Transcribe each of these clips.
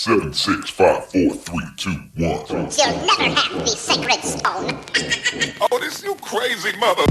7, 6, 5, 4, 3, 2, 1. You'll never have the sacred stone. Oh, this you crazy mother.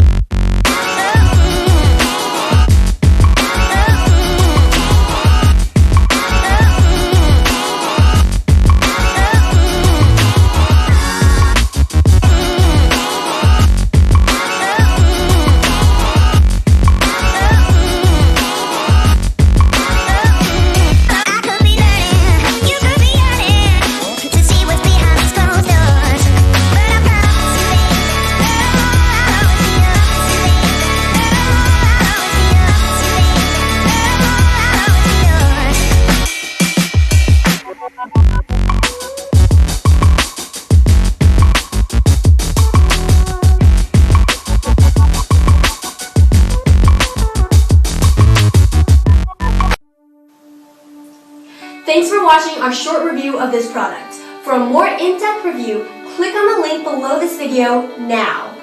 Thanks for watching our short review of this product. For a more in-depth review, click on the link below this video now.